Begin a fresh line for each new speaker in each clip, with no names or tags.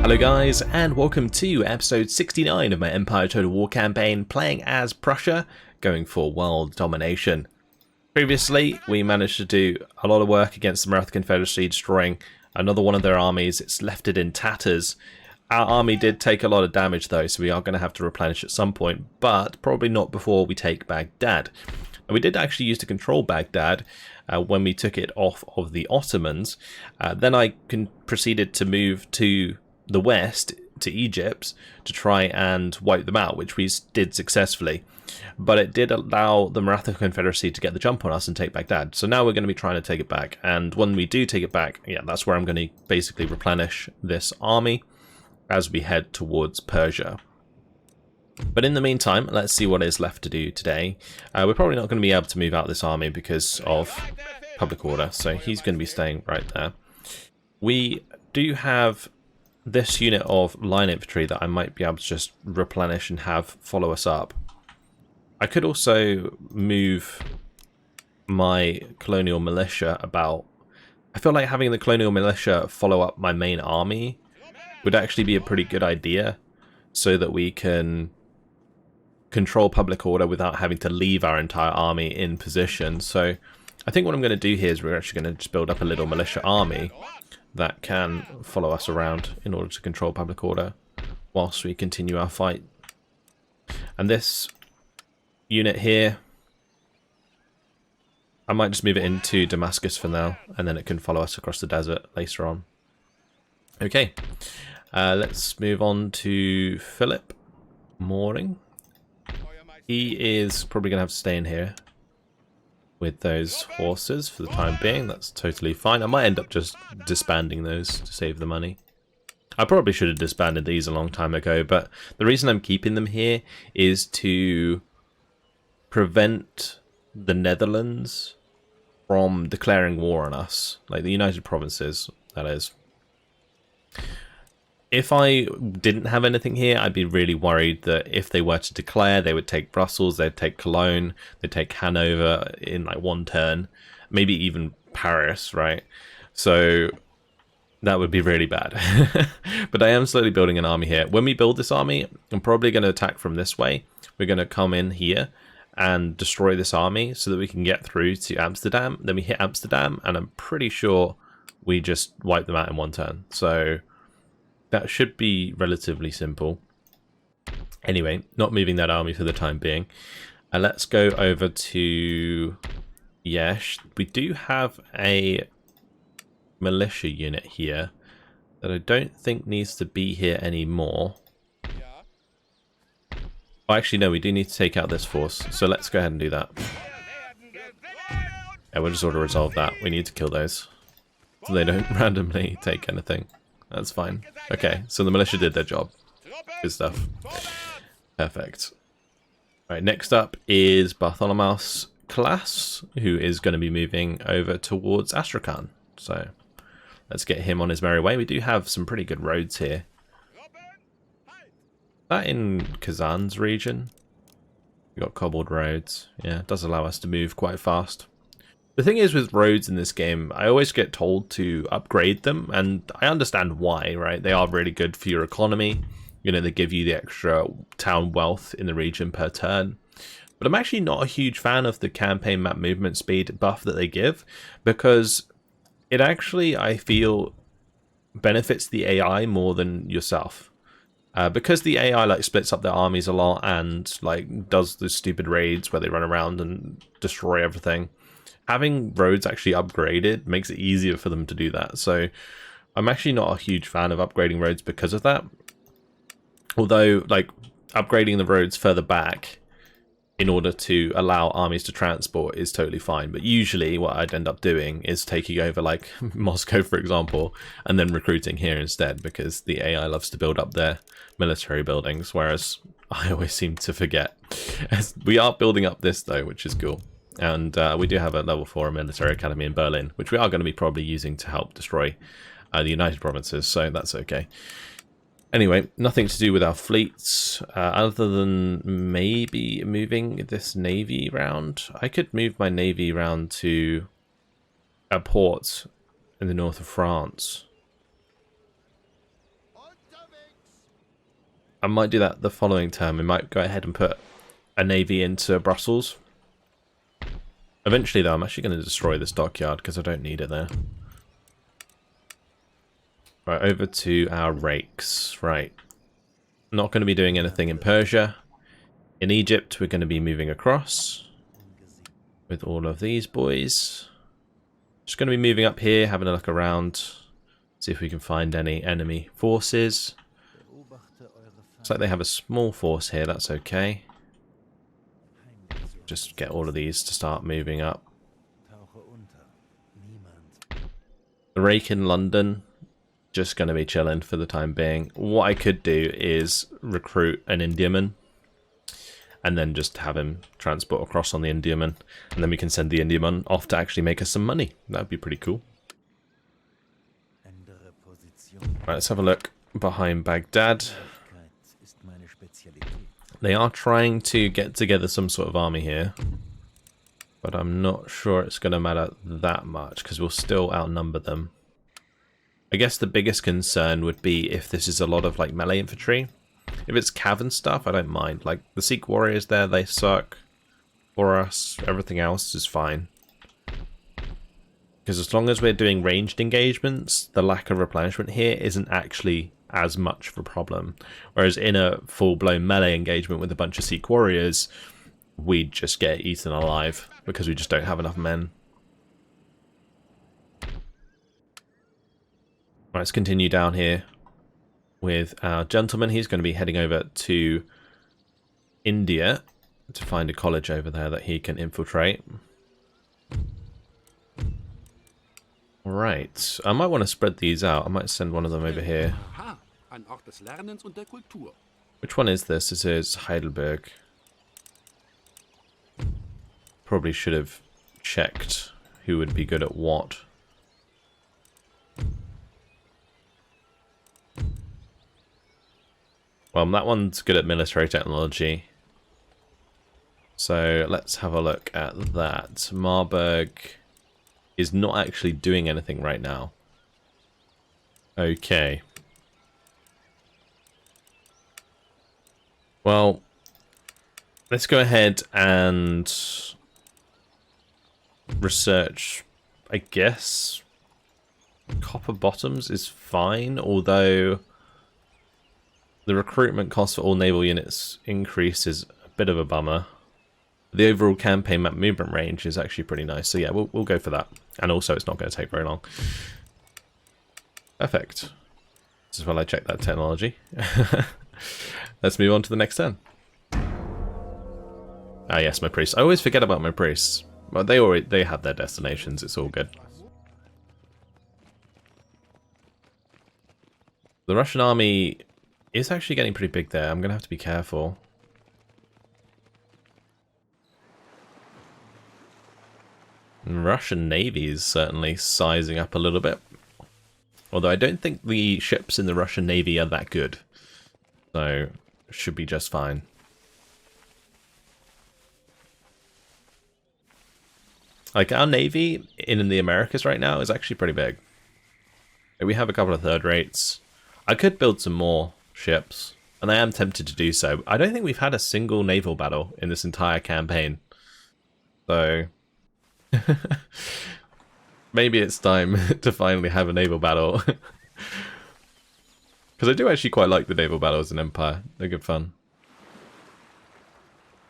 Hello guys, and welcome to episode 69 of my Empire Total War campaign, playing as Prussia, going for world domination. Previously, we managed to do a lot of work against the Maratha Confederacy, destroying another one of their armies. It's left it in tatters. Our army did take a lot of damage though, so we are going to have to replenish at some point, but probably not before we take Baghdad. And we did actually use to control Baghdad when we took it off of the Ottomans. Then I proceeded to move to the west, to Egypt, to try and wipe them out, which we did successfully. But it did allow the Maratha Confederacy to get the jump on us and take Baghdad. So now we're going to be trying to take it back. And when we do take it back, yeah, that's where I'm going to basically replenish this army as we head towards Persia. But in the meantime, let's see what is left to do today. We're probably not going to be able to move out this army because of public order, so he's going to be staying right there. We do have this unit of line infantry that I might be able to just replenish and have follow us up. I could also move my colonial militia about. I feel like having the colonial militia follow up my main army would actually be a pretty good idea, so that we can control public order without having to leave our entire army in position. So I think what I'm going to do here is we're actually going to just build up a little militia army that can follow us around in order to control public order whilst we continue our fight. And this unit here, I might just move it into Damascus for now, and then it can follow us across the desert later on. Okay, let's move on to Philip Mooring. He is probably going to have to stay in here with those horses for the time being. That's totally fine. I might end up just disbanding those to save the money. I probably should have disbanded these a long time ago, but the reason I'm keeping them here is to prevent the Netherlands from declaring war on us, like the United Provinces, that is. If I didn't have anything here, I'd be really worried that if they were to declare, they would take Brussels, they'd take Cologne, they'd take Hanover in like one turn, maybe even Paris, right? So that would be really bad. But I am slowly building an army here. When we build this army, I'm probably going to attack from this way. We're going to come in here and destroy this army so that we can get through to Amsterdam. Then we hit Amsterdam, and I'm pretty sure we just wipe them out in one turn. So that should be relatively simple. Anyway, not moving that army for the time being. Let's go over to Yesh. We do have a militia unit here that I don't think needs to be here anymore. Oh, actually, no, we do need to take out this force. So let's go ahead and do that. Yeah, we'll just auto-resolve that. We need to kill those so they don't randomly take anything. That's fine. Okay, so the militia did their job. Good stuff. Perfect. Right, next up is Bartholomeus Class, who is going to be moving over towards Astrakhan. So let's get him on his merry way. We do have some pretty good roads here. That in Kazan's region. We got cobbled roads. Yeah, it does allow us to move quite fast. The thing is with roads in this game, I always get told to upgrade them, and I understand why, right? They are really good for your economy. You know, they give you the extra town wealth in the region per turn. But I'm actually not a huge fan of the campaign map movement speed buff that they give, because it actually, I feel, benefits the AI more than yourself. Because the AI like splits up their armies a lot and like does the stupid raids where they run around and destroy everything. Having roads actually upgraded makes it easier for them to do that. So I'm actually not a huge fan of upgrading roads because of that. Although, like, upgrading the roads further back in order to allow armies to transport is totally fine. But usually what I'd end up doing is taking over, like, Moscow, for example, and then recruiting here instead, because the AI loves to build up their military buildings, whereas I always seem to forget. We are building up this, though, which is cool. And we do have a level 4 military academy in Berlin, which we are going to be probably using to help destroy the United Provinces, so that's okay. Anyway, nothing to do with our fleets, other than maybe moving this navy round. I could move my navy round to a port in the north of France. I might do that the following term. We might go ahead and put a navy into Brussels. Eventually, though, I'm actually going to destroy this dockyard because I don't need it there. Right, over to our rakes. Right. Not going to be doing anything in Persia. In Egypt, we're going to be moving across with all of these boys. Just going to be moving up here, having a look around, see if we can find any enemy forces. Looks like they have a small force here, that's okay. Just get all of these to start moving up. The rake in London, just going to be chilling for the time being. What I could do is recruit an Indiaman and then just have him transport across on the Indiaman, and then we can send the Indiaman off to actually make us some money. That would be pretty cool. Right, let's have a look behind Baghdad. They are trying to get together some sort of army here, but I'm not sure it's going to matter that much because we'll still outnumber them. I guess the biggest concern would be if this is a lot of like melee infantry. If it's cav and stuff, I don't mind. Like the Sikh warriors there, they suck for us. Everything else is fine. Because as long as we're doing ranged engagements, the lack of replenishment here isn't actually as much of a problem. Whereas in a full-blown melee engagement with a bunch of Sikh warriors, we'd just get eaten alive because we just don't have enough men. Right, let's continue down here with our gentleman. He's going to be heading over to India to find a college over there that he can infiltrate. Right, I might want to spread these out. I might send one of them over here. Which one is this? This is Heidelberg. Probably should have checked who would be good at what. Well, that one's good at military technology. So let's have a look at that. Marburg is not actually doing anything right now. Okay. Well, let's go ahead and research, I guess. Copper bottoms is fine, although the recruitment cost for all naval units increase is a bit of a bummer. The overall campaign map movement range is actually pretty nice, so yeah, we'll go for that. And also, it's not going to take very long. Perfect. This is while I check that technology. Let's move on to the next turn. Ah yes, my priests. I always forget about my priests. But they have their destinations, it's all good. The Russian army is actually getting pretty big there. I'm going to have to be careful. And Russian Navy is certainly sizing up a little bit. Although I don't think the ships in the Russian Navy are that good. So, should be just fine. Like, our Navy in the Americas right now is actually pretty big. We have a couple of third rates. I could build some more ships, and I am tempted to do so. I don't think we've had a single naval battle in this entire campaign. So, maybe it's time to finally have a naval battle. Because I do actually quite like the naval battles in Empire. They're good fun.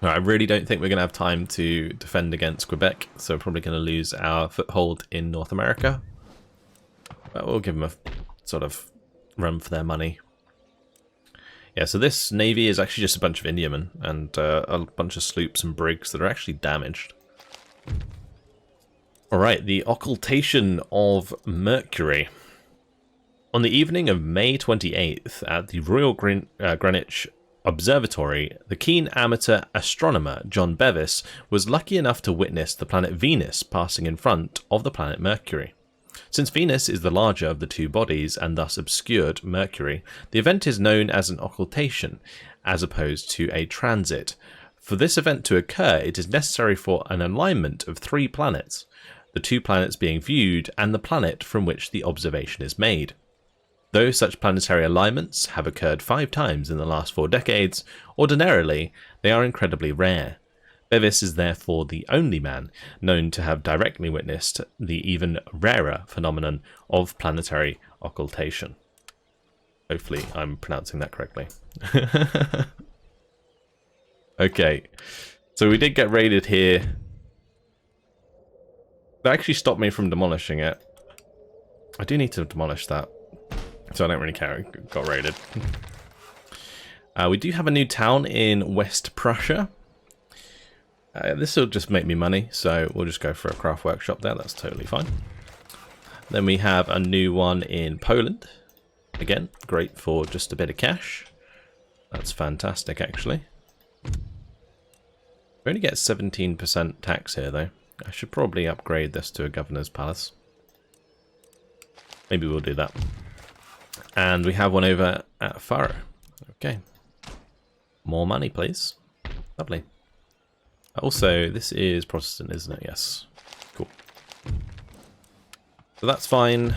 Right, I really don't think we're going to have time to defend against Quebec, so we're probably going to lose our foothold in North America. But we'll give them a sort of run for their money. Yeah, so this navy is actually just a bunch of Indiamen and a bunch of sloops and brigs that are actually damaged. Alright, the occultation of Mercury. On the evening of May 28th at the Royal Greenwich Observatory, the keen amateur astronomer John Bevis was lucky enough to witness the planet Venus passing in front of the planet Mercury. Since Venus is the larger of the two bodies and thus obscured Mercury, the event is known as an occultation, as opposed to a transit. For this event to occur, it is necessary for an alignment of 3 planets, the 2 planets being viewed and the planet from which the observation is made. Though such planetary alignments have occurred 5 times in the last 4 decades, ordinarily they are incredibly rare. Bevis is therefore the only man known to have directly witnessed the even rarer phenomenon of planetary occultation. Hopefully I'm pronouncing that correctly. Okay, so we did get raided here. That actually stopped me from demolishing it. I do need to demolish that, so I don't really care. It got raided. We do have a new town in West Prussia. This will just make me money, so we'll just go for a craft workshop there. That's totally fine. Then we have a new one in Poland. Again, great for just a bit of cash. That's fantastic, actually. We only get 17% tax here, though. I should probably upgrade this to a governor's palace. Maybe we'll do that. And we have one over at Faro. Okay. More money, please. Lovely. Also, this is Protestant, isn't it? Yes. Cool. So that's fine.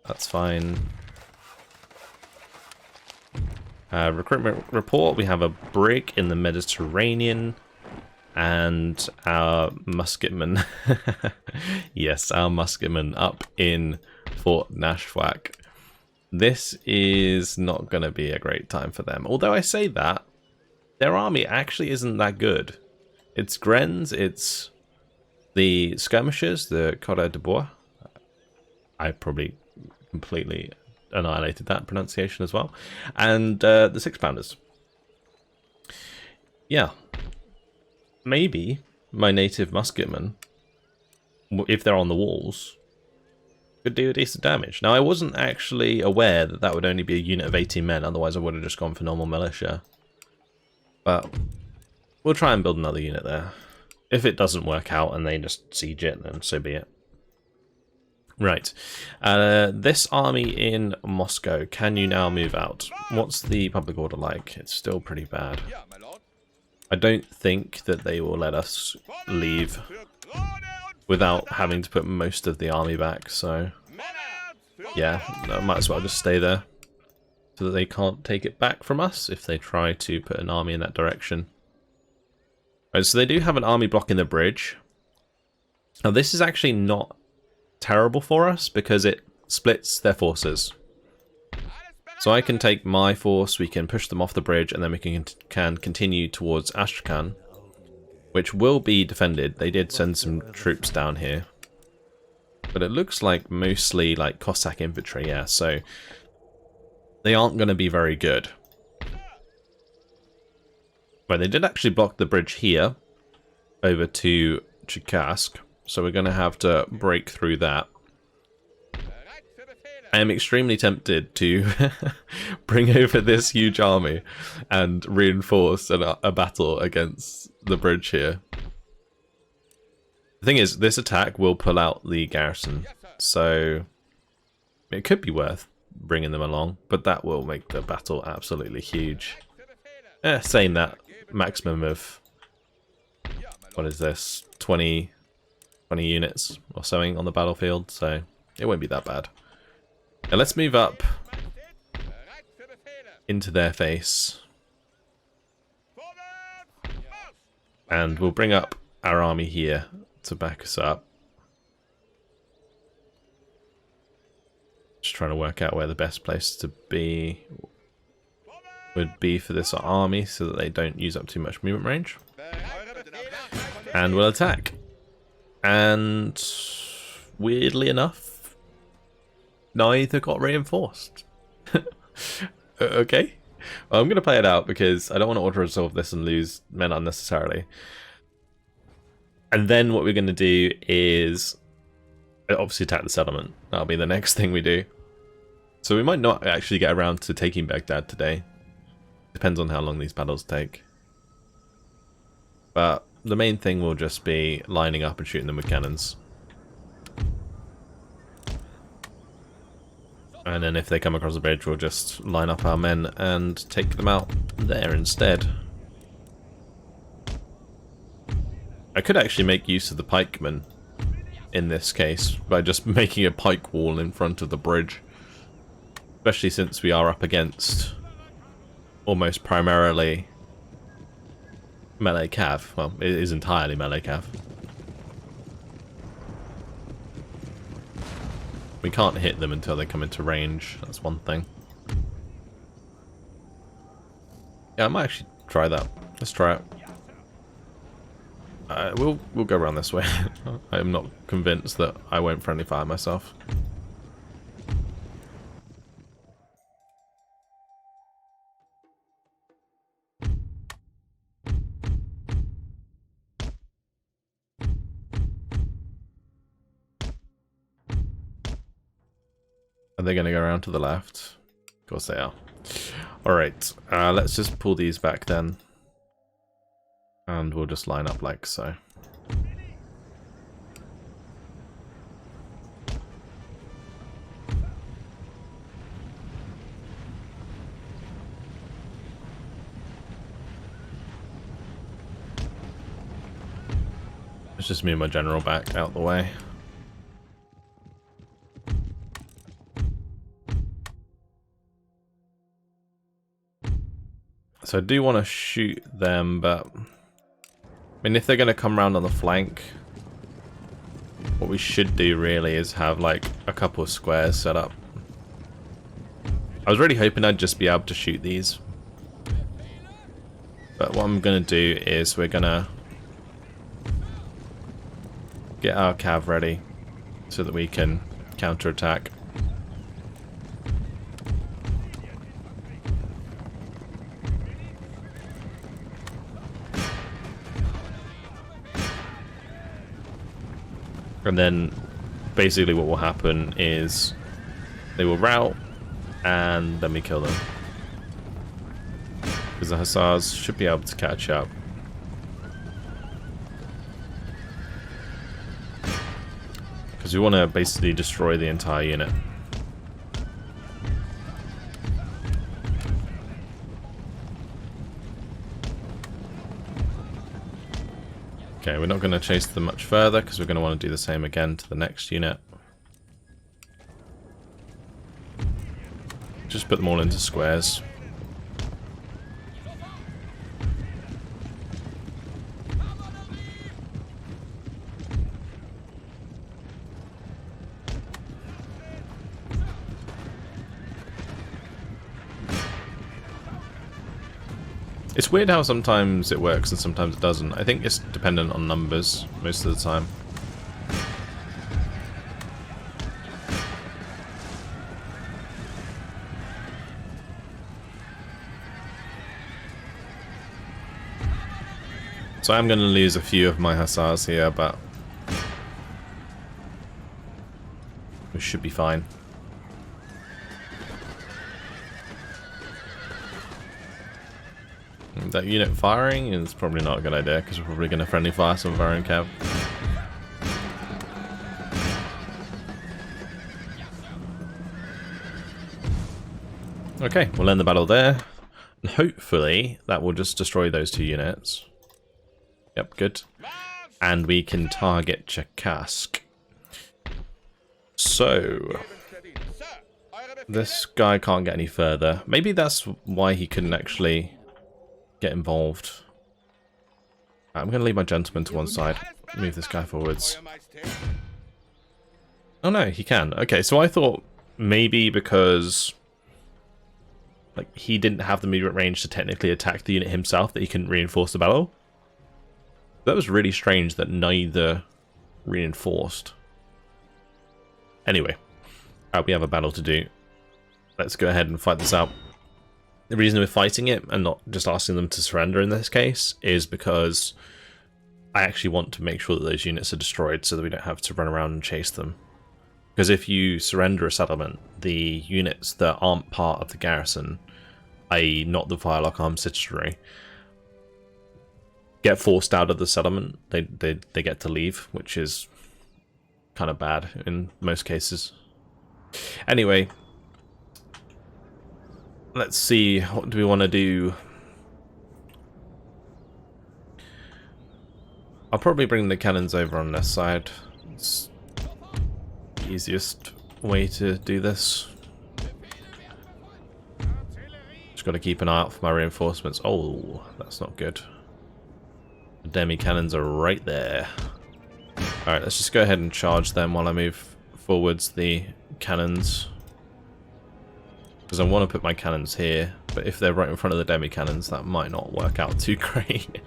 That's fine. Recruitment report. We have a brig in the Mediterranean. And our musketman. Yes, our musketman up in Fort Nashwack. This is not going to be a great time for them. Although I say that, their army actually isn't that good. It's Grenz, it's the skirmishers, the Corps de Bois. I probably completely annihilated that pronunciation as well. And the 6-pounders. Yeah. Maybe my native musketmen, if they're on the walls, could do a decent damage. Now, I wasn't actually aware that that would only be a unit of 18 men, otherwise I would have just gone for normal militia. But we'll try and build another unit there. If it doesn't work out and they just siege it, then so be it. Right. This army in Moscow, can you now move out? What's the public order like? It's still pretty bad. I don't think that they will let us leave without having to put most of the army back, so yeah, I might as well just stay there so that they can't take it back from us if they try to put an army in that direction. Right, so they do have an army blocking the bridge. Now this is actually not terrible for us because it splits their forces. So I can take my force, we can push them off the bridge, and then we can continue towards Astrakhan, which will be defended. They did send some troops down here. But it looks like mostly like Cossack infantry, yeah, so they aren't going to be very good. But they did actually block the bridge here over to Cherkassk, so we're going to have to break through that. I am extremely tempted to bring over this huge army and reinforce a battle against the bridge here. The thing is, this attack will pull out the garrison, so it could be worth bringing them along, but that will make the battle absolutely huge. Saying that, maximum of, what is this, 20 units or something on the battlefield, so it won't be that bad. Now let's move up into their face. And we'll bring up our army here to back us up. Just trying to work out where the best place to be would be for this army so that they don't use up too much movement range. And we'll attack. And weirdly enough, neither got reinforced. Okay. Well, I'm going to play it out because I don't want to auto-resolve this and lose men unnecessarily. And then what we're going to do is obviously attack the settlement. That'll be the next thing we do. So we might not actually get around to taking Baghdad today. Depends on how long these battles take. But the main thing will just be lining up and shooting them with cannons. And then if they come across the bridge, we'll just line up our men and take them out there instead. I could actually make use of the pikemen in this case by just making a pike wall in front of the bridge Especially since we are up against almost primarily melee cav. Well, it is entirely melee cav. We can't hit them until they come into range. That's one thing. Yeah, I might actually try that. Let's try it. We'll go around this way. I'm not convinced that I won't friendly fire myself. Are they going to go around to the left? Of course they are. Alright, let's just pull these back then. And we'll just line up like so. Let's just move my general back out the way. So I do want to shoot them, but I mean, if they're going to come around on the flank, what we should do really is have like a couple of squares set up. I was really hoping I'd just be able to shoot these, but what I'm going to do is we're going to get our cav ready so that we can counterattack. And then basically what will happen is they will rout and then we kill them. Because the hussars should be able to catch up. Because we want to basically destroy the entire unit. Okay, we're not going to chase them much further because we're going to want to do the same again to the next unit. Just put them all into squares. It's weird how sometimes it works and sometimes it doesn't. I think it's dependent on numbers most of the time. So I'm going to lose a few of my hussars here, but we should be fine. That unit firing is probably not a good idea because we're probably going to friendly fire some of our own cav. Okay, we'll end the battle there. And hopefully that will just destroy those two units. Yep, good. And we can target Cherkassk. So this guy can't get any further. Maybe that's why he couldn't actually get involved. I'm going to leave my gentleman to one side. Move this guy forwards. Oh no, he can. Okay, so I thought maybe because like he didn't have the movement range to technically attack the unit himself that he couldn't reinforce the battle. That was really strange that neither reinforced. Anyway, we have a battle to do. Let's go ahead and fight this out. The reason we're fighting it and not just asking them to surrender in this case is because I actually want to make sure that those units are destroyed so that we don't have to run around and chase them. Because if you surrender a settlement, the units that aren't part of the garrison, i.e. not the Firelock Armed Citizenry, get forced out of the settlement. They get to leave, which is kind of bad in most cases. Anyway, let's see, what do we want to do? I'll probably bring the cannons over on this side. It's the easiest way to do this. got to keep an eye out for my reinforcements. Oh, that's not good. The demi cannons are right there. Alright, let's just go ahead and charge them while I move forwards the cannons. Because I want to put my cannons here, but if they're right in front of the demi cannons, that might not work out too great.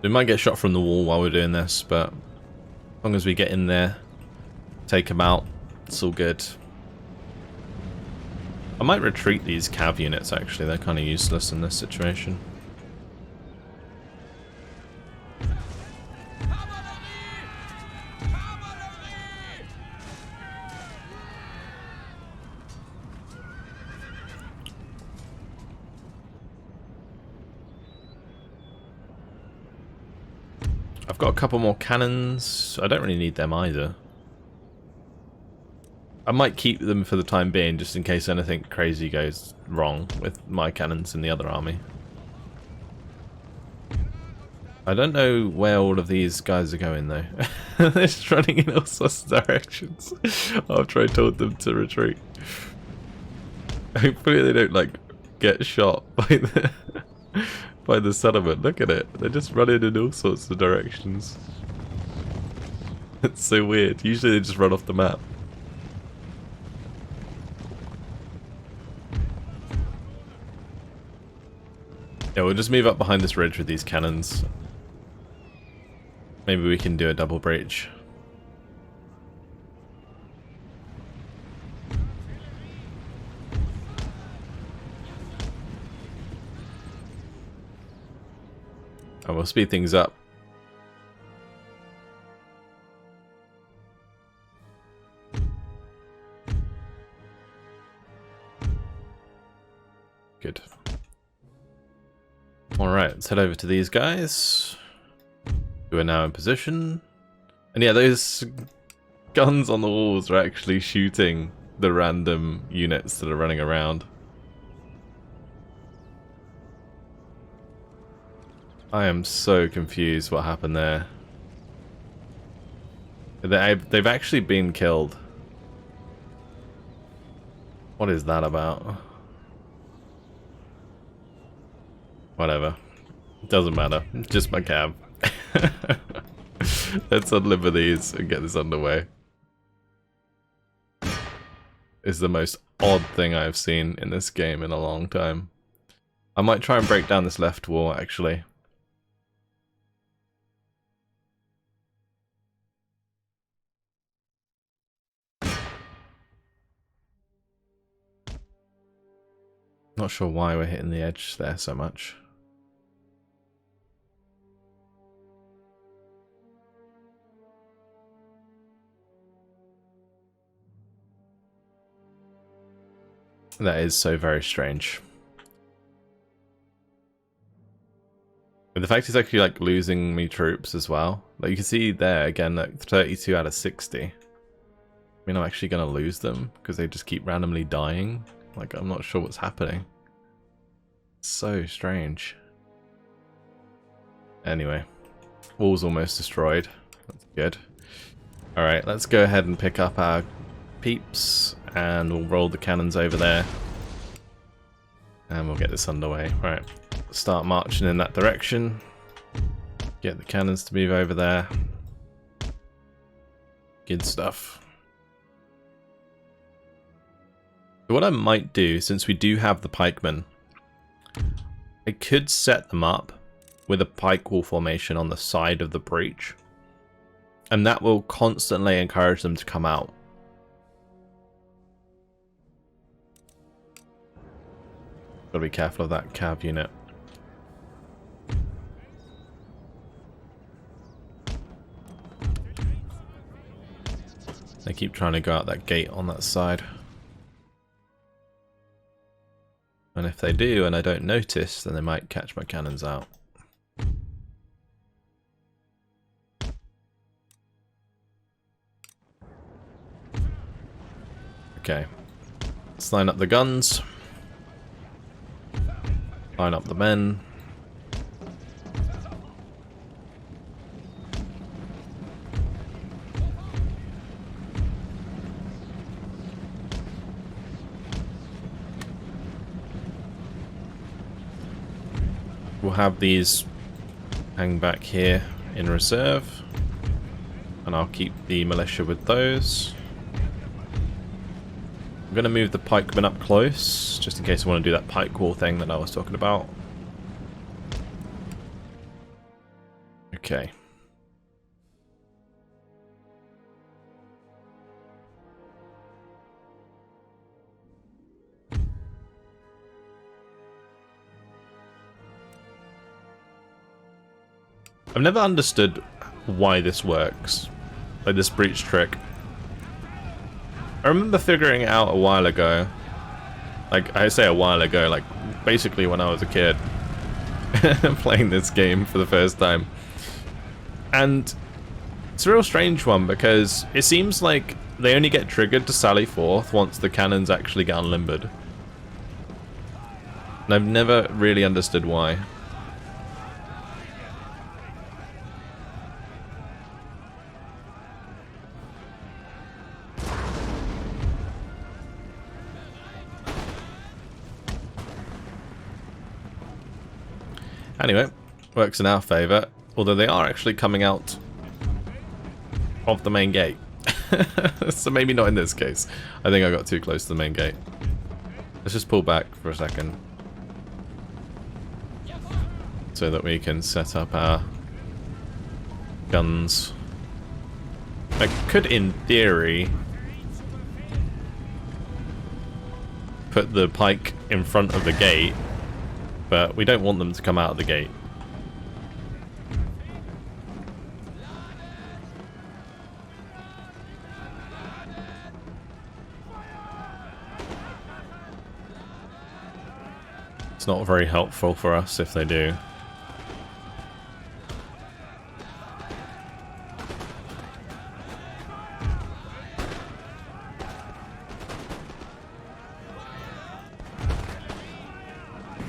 We might get shot from the wall while we're doing this, but as long as we get in there, take them out, it's all good. I might retreat these cav units actually, they're kind of useless in this situation. I've got a couple more cannons. I don't really need them either. I might keep them for the time being, just in case anything crazy goes wrong with my cannons in the other army. I don't know where all of these guys are going though. They're just running in all sorts of directions after I told them to retreat. Hopefully they don't like get shot by the settlement. Look at it. They're just running in all sorts of directions. It's so weird. Usually they just run off the map. Yeah, we'll just move up behind this ridge with these cannons. Maybe we can do a double breach. And we'll speed things up. Good. Alright, let's head over to these guys, who are now in position. And yeah, those guns on the walls are actually shooting the random units that are running around. I am so confused what happened there. They've actually been killed. What is that about? Whatever. Doesn't matter. Just my cab. Let's unlimber these and get this underway. It's the most odd thing I've seen in this game in a long time. I might try and break down this left wall, actually. Not sure why we're hitting the edge there so much. That is so very strange. And the fact he's actually like losing me troops as well. Like you can see there again, like 32 out of 60. I mean, I'm actually gonna lose them because they just keep randomly dying. Like I'm not sure what's happening. So strange. Anyway, wall's almost destroyed. That's good. Alright, let's go ahead and pick up our peeps and we'll roll the cannons over there. And we'll get this underway. Right, start marching in that direction. Get the cannons to move over there. Good stuff. So what I might do, since we do have the pikemen, I could set them up with a pike wall formation on the side of the breach. And that will constantly encourage them to come out. Gotta be careful of that cav unit. They keep trying to go out that gate on that side. And if they do and I don't notice, then they might catch my cannons out. Okay. Let's line up the guns. Line up the men. We'll have these hang back here in reserve, and I'll keep the militia with those. I'm going to move the pikemen up close, just in case I want to do that pike wall thing that I was talking about. Okay. I've never understood why this works, like this breach trick. I remember figuring it out a while ago. Like, I say a while ago, like basically when I was a kid playing this game for the first time. And it's a real strange one because it seems like they only get triggered to sally forth once the cannons actually get unlimbered. And I've never really understood why. Anyway, works in our favour, although they are actually coming out of the main gate. So maybe not in this case. I think I got too close to the main gate. Let's just pull back for a second, so that we can set up our guns. I could, in theory, put the pike in front of the gate, but we don't want them to come out of the gate. It's not very helpful for us if they do.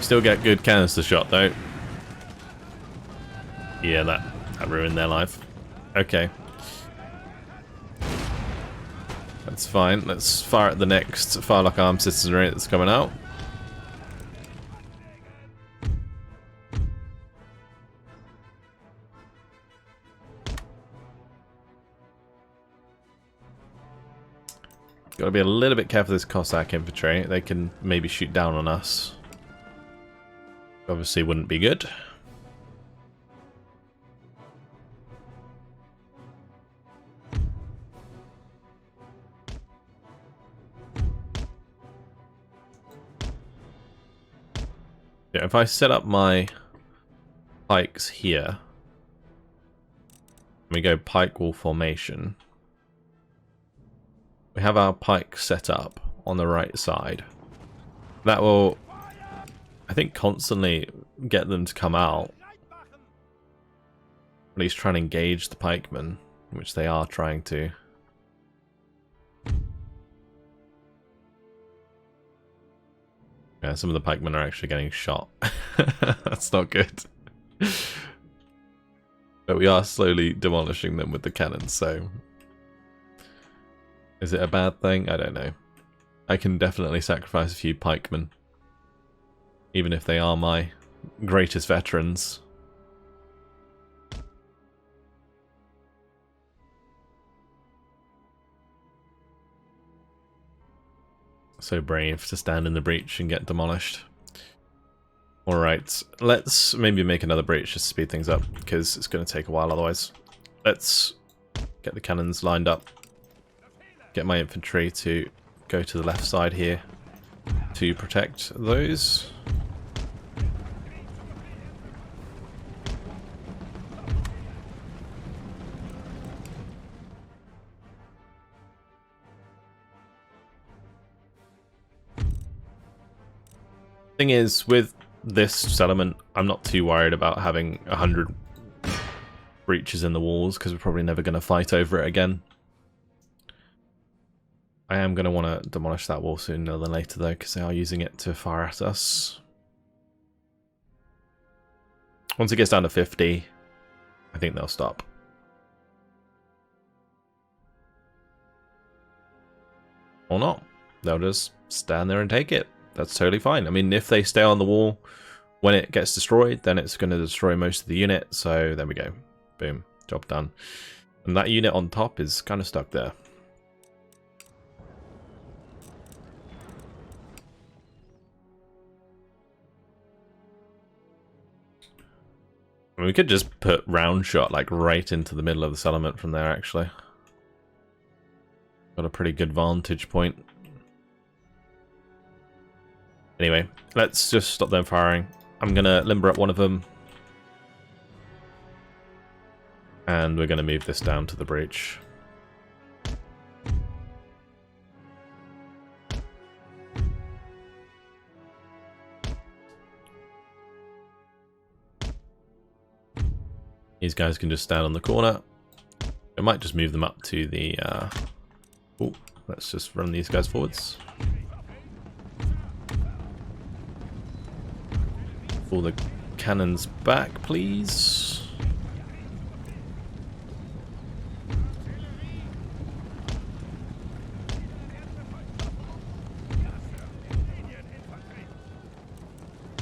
Still get good canister shot though. Yeah, that ruined their life. Okay. That's fine. Let's fire at the next Firelock armed citizenry that's coming out. Gotta be a little bit careful with this Cossack infantry. They can maybe shoot down on us. Obviously wouldn't be good. Yeah, if I set up my pikes here, we go pike wall formation. We have our pike set up on the right side. That will, I think, constantly get them to come out. At least try and engage the pikemen, which they are trying to. Yeah, some of the pikemen are actually getting shot. That's not good. But we are slowly demolishing them with the cannons, so... Is it a bad thing? I don't know. I can definitely sacrifice a few pikemen, even if they are my greatest veterans. So brave to stand in the breach and get demolished. Alright, let's maybe make another breach just to speed things up, because it's going to take a while otherwise. Let's get the cannons lined up. Get my infantry to go to the left side here to protect those. Thing is, with this settlement, I'm not too worried about having 100 breaches in the walls, because we're probably never going to fight over it again. I am going to want to demolish that wall sooner than later though, because they are using it to fire at us. Once it gets down to 50, I think they'll stop. Or not. They'll just stand there and take it. That's totally fine. I mean, if they stay on the wall when it gets destroyed, then it's going to destroy most of the unit. So there we go. Boom. Job done. And that unit on top is kind of stuck there. I mean, we could just put round shot like right into the middle of the settlement from there, actually. Got a pretty good vantage point. Anyway, let's just stop them firing. I'm going to limber up one of them. And we're going to move this down to the breach. These guys can just stand on the corner. I might just move them up to the... Oh, let's just run these guys forwards. Pull the cannons back, please.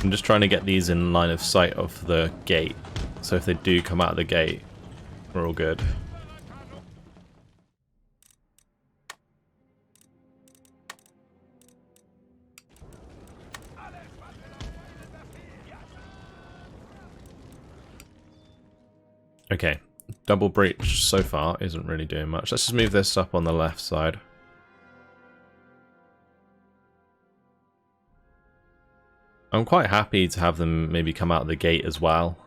I'm just trying to get these in line of sight of the gate. So if they do come out of the gate, we're all good. Okay, double breach so far isn't really doing much. Let's just move this up on the left side. I'm quite happy to have them maybe come out of the gate as well.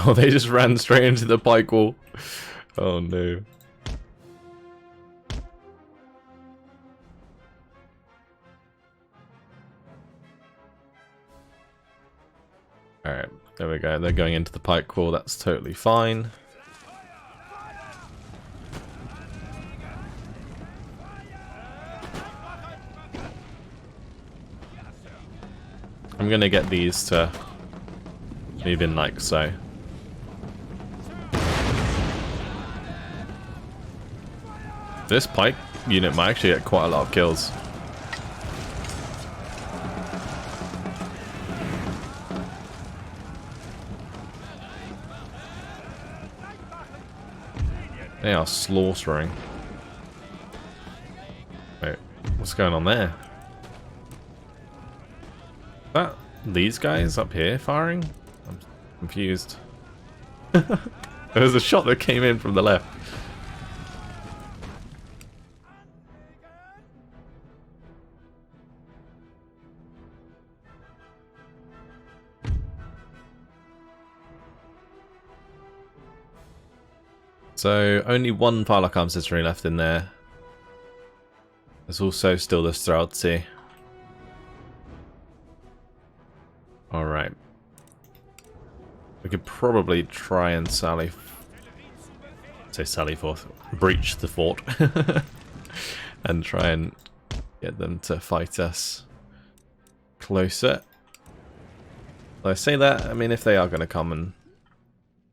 Oh, they just ran straight into the pike wall. Oh no. Alright, there we go. They're going into the pike wall. That's totally fine. I'm going to get these to move in like so. This pike unit might actually get quite a lot of kills. They are slaughtering. Wait, what's going on there? That these guys up here firing? I'm confused. There was a shot that came in from the left. So, only one Firelock artillery left in there. There's also still the Streltsy. Alright. We could probably try and breach the fort. And try and get them to fight us closer. Though I say that, I mean, if they are going to come and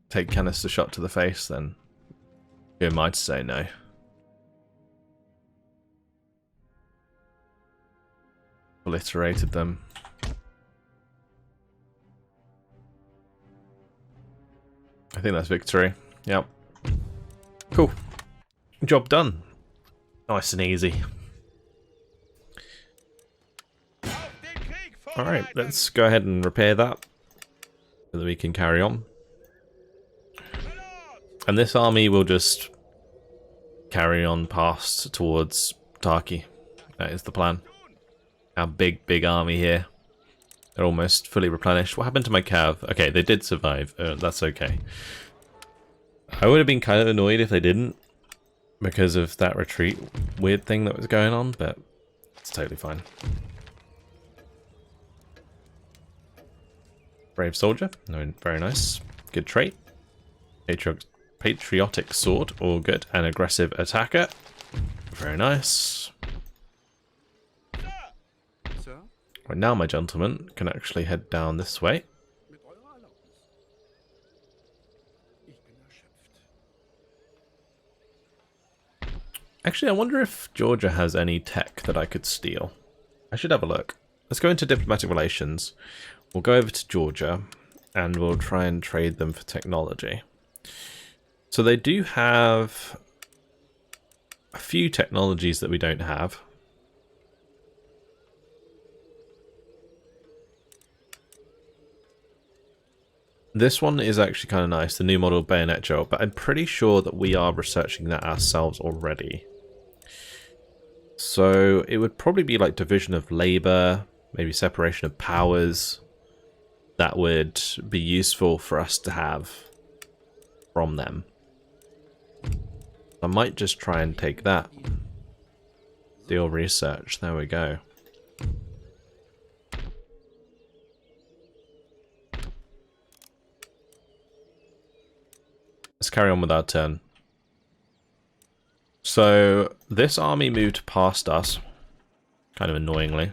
take canister shot to the face, then who am I to say no? Obliterated them. I think that's victory. Yep. Cool. Job done. Nice and easy. Alright, let's go ahead and repair that so that we can carry on. And this army will just carry on past towards Taki. That is the plan. Our big army here. They're almost fully replenished. What happened to my cav? Okay, they did survive. That's okay. I would have been kind of annoyed if they didn't, because of that retreat weird thing that was going on, but It's totally fine. Brave soldier. No, very nice. Good trait. Patriotic sword. All good. And aggressive attacker. Very nice. Right, now my gentleman can actually head down this way. Actually, I wonder if Georgia has any tech that I could steal. I should have a look. Let's go into diplomatic relations. We'll go over to Georgia and we'll try and trade them for technology. So they do have a few technologies that we don't have. This one is actually kind of nice, the new model bayonet drill, but I'm pretty sure that we are researching that ourselves already. So it would probably be like division of labor, maybe separation of powers. That would be useful for us to have from them. I might just try and take that. Deal research, there we go. Let's carry on with our turn. So this army moved past us, kind of annoyingly.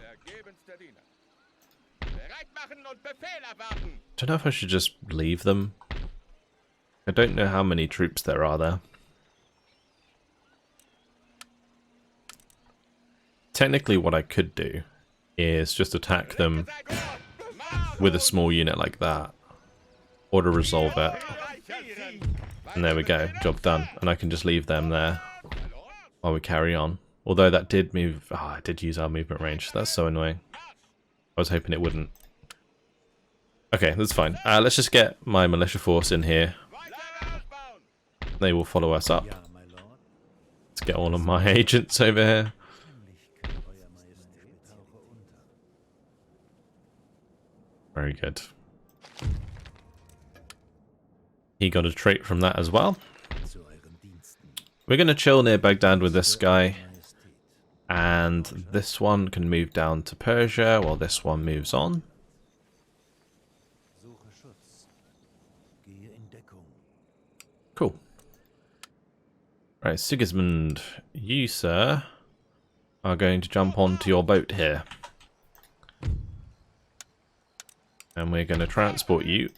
Don't know if I should just leave them. I don't know how many troops there are there. Technically what I could do is just attack them with a small unit like that. Or to resolve it. And there we go, job done. And I can just leave them there while we carry on. Although that did move... Oh, I did use our movement range. That's so annoying. I was hoping it wouldn't. Okay, that's fine. Let's just get my militia force in here. They will follow us up. Let's get all of my agents over here. Very good. He got a trait from that as well. We're going to chill near Baghdad with this guy. And this one can move down to Persia while this one moves on. Cool. Right, Sigismund, you, sir, are going to jump onto your boat here. And we're going to transport you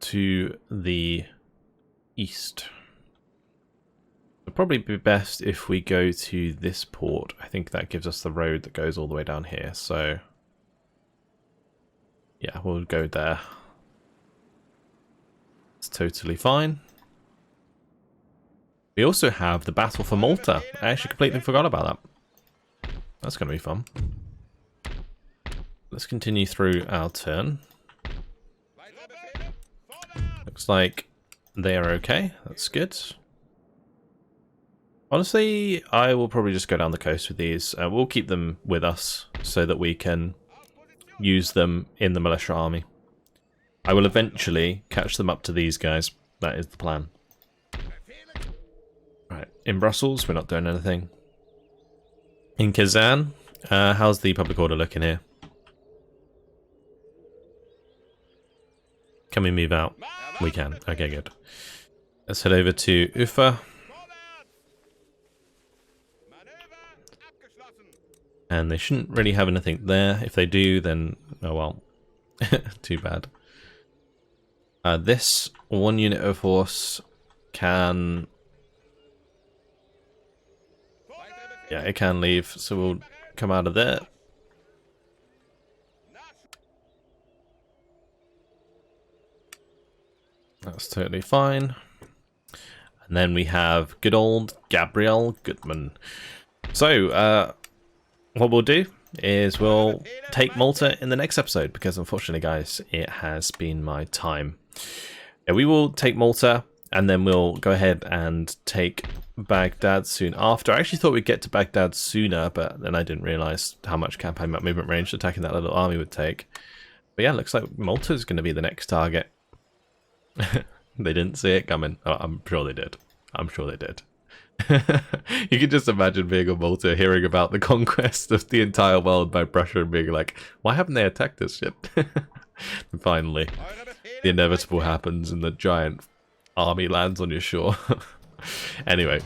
to the east. It'll probably be best if we go to this port. I think that gives us the road that goes all the way down here. So, yeah, we'll go there. It's totally fine. We also have the battle for Malta. I actually completely forgot about that. That's going to be fun. Let's continue through our turn. Looks like they are okay. That's good. Honestly, I will probably just go down the coast with these. We'll keep them with us so that we can use them in the militia army. I will eventually catch them up to these guys. That is the plan. Right, in Brussels, we're not doing anything. In Kazan, how's the public order looking here? Can we move out? We can. Okay, good. Let's head over to Ufa. And they shouldn't really have anything there. If they do, then... oh well. Too bad. This one unit of force can... yeah, it can leave. So we'll come out of there. That's totally fine. And then we have good old Gabriel Goodman. So, what we'll do is we'll take Malta in the next episode, because unfortunately, guys, it has been my time. Yeah, we will take Malta, and then we'll go ahead and take Baghdad soon after. I actually thought we'd get to Baghdad sooner, but then I didn't realise how much campaign map movement range attacking that little army would take. But yeah, looks like Malta is going to be the next target. They didn't see it coming. Oh, I'm sure they did. I'm sure they did. You can just imagine being a Malta, hearing about the conquest of the entire world by Prussia and being like, why haven't they attacked this ship? And finally, the inevitable happens and the giant army lands on your shore. Anyway,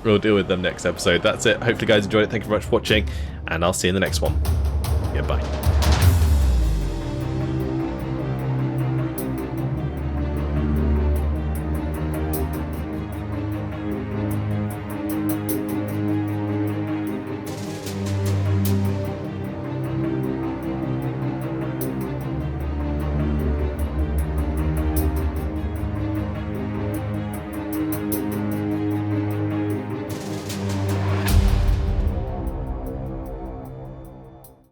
we'll deal with them next episode. That's it. Hopefully you guys enjoyed it. Thank you very much for watching, and I'll see you in the next one. Goodbye.